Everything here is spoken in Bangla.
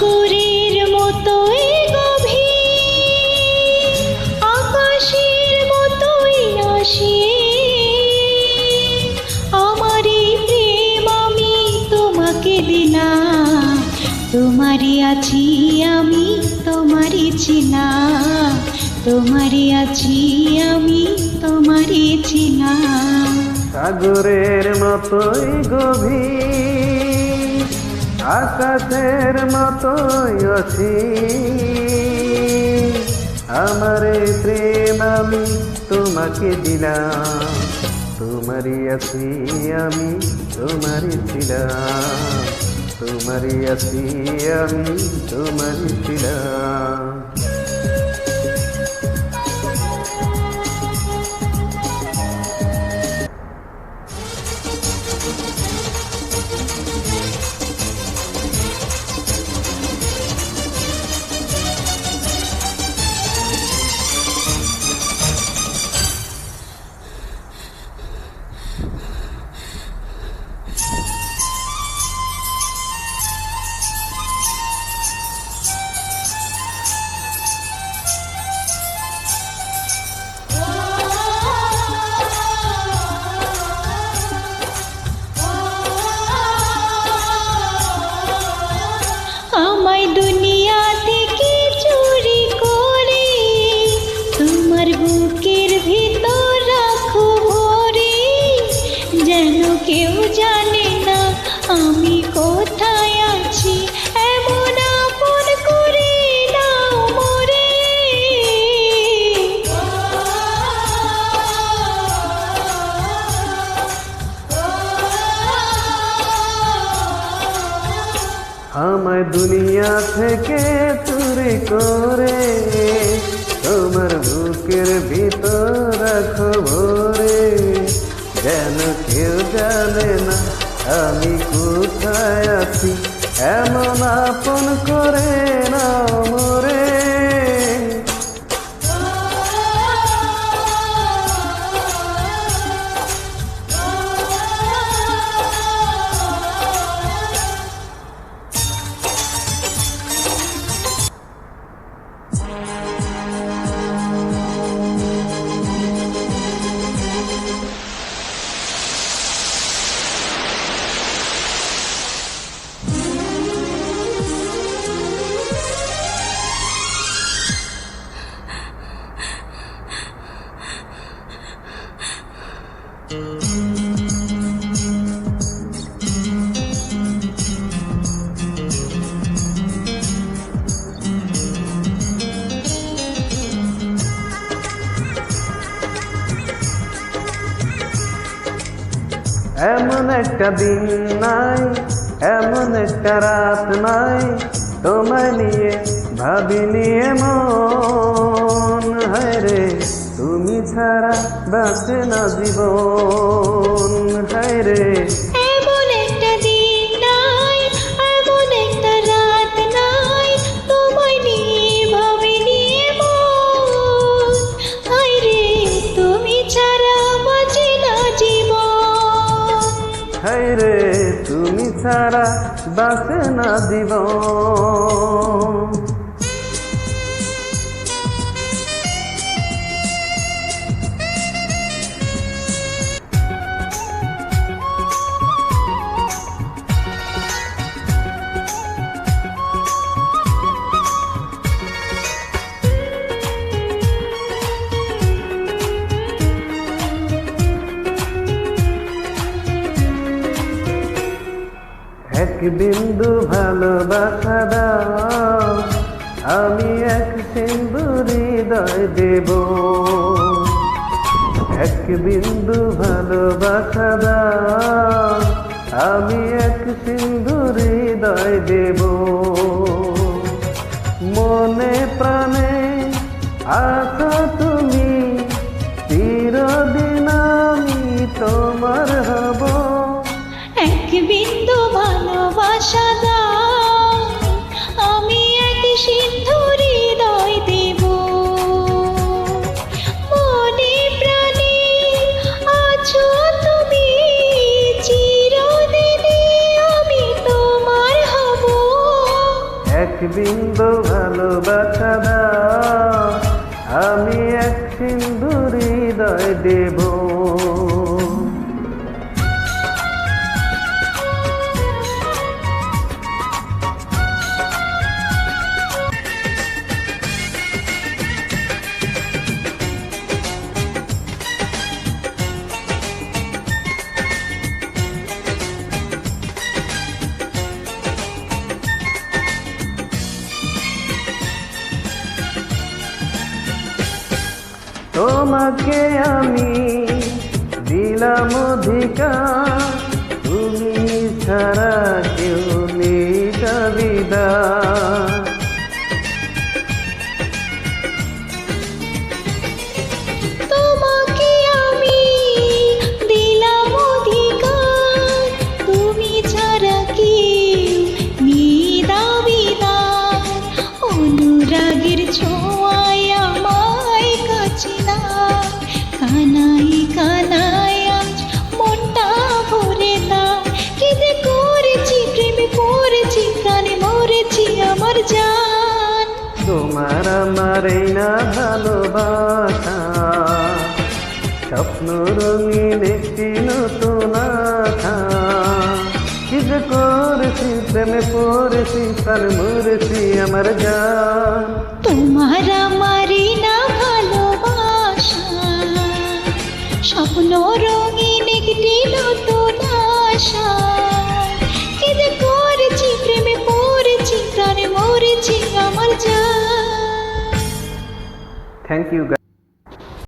সাগরের মতোই গভীর, আকাশের মতোই অসীম, আমারই প্রেম আমি তোমাকে দিলাম। তোমারই আছি আমি, তোমারই ছিলাম, তোমারই আছি আমি, তোমারই ছিলাম। সাগরের মতোই গভীর, আকাশের মতোই অসীম, আমার এই প্রেম আমি তোমাকে দিলাম। তোমারই আছি আমি, তোমারই ছিলাম, তোমারই আছি আমি, তোমারই ছিলাম। আমায় দুনিয়া থেকে চুরি করে তোমার বুকের ভিতর রাখো ভরে, যেন কেউ জানে না আমি কোথায় আছি, এমন আপন করে নাও মোরে। আমায় দুনিয়া থেকে চুরি করে তোমার বুকের ভিতর রাখো ভরে, যেন কেউ জানে না আমি কোথায় আছি, এমন আপন করে নাও মোরে। এমন একটা দিন নাই, এমন একটা রাত নাই, তোমায় নিয়ে ভাবিনি এমন। হায় রে তুমি ছাড়া বাঁচে না জীবন, হায় রে। এমন একটা দিন নাই, এমন একটা রাত নাই, তোমায় নিয়ে ভাবিনি এমন। হায় রে তুমি ছাড়া বাঁচে না জীবন, হায় রে তুমি ছাড়া বাঁচে না জীবন। এক বিন্দু ভালোবাসা দাও, আমি এক সিন্ধু হৃদয় দেব। এক বিন্দু ভালোবাসা দাও, আমি এক সিন্ধু হৃদয় দেব। মনে প্রাণে আছো তুমি, চিরদিন আমি তোমার হব। এক বিন্দু ভালোবাসা দাও, আমি এক সিন্ধু হৃদয় দেব। মনে প্রাণে আছো তুমি, চিরদিন আমি তোমার হব। এক বাসা দাও, আমি এক সিন্ধু হৃদয় দেব। তোমাকে আমি দিলাম অধিকার, তুমি ছাড়া কেউ নেই দাবিদার। তোমাকে আমি দিলাম অধিকার, তুমি ছাড়া কেউ নেই দাবিদার। অনুরাগের ছোঁয়ায় আমায় কাছে না, কানাই কানাই আজ মনটা ভরে না। কি যে করেছি, প্রেমে পড়েছি, প্রাণে মরেছি আমার জান। তোমার আমার এই না ভালোবাসা, স্বপ্ন রঙিন একটি নতুন আশা। কি যে করেছি, প্রেমে পড়েছি, প্রাণ মরেছি আমার জান। তোমার আমারই না ভালোবাসা, স্বপ্ন রঙিন একটি নতুন আশা। কি যে করেছি, প্রেমে পড়েছি, প্রাণে মরেছি আমার জান। Thank you.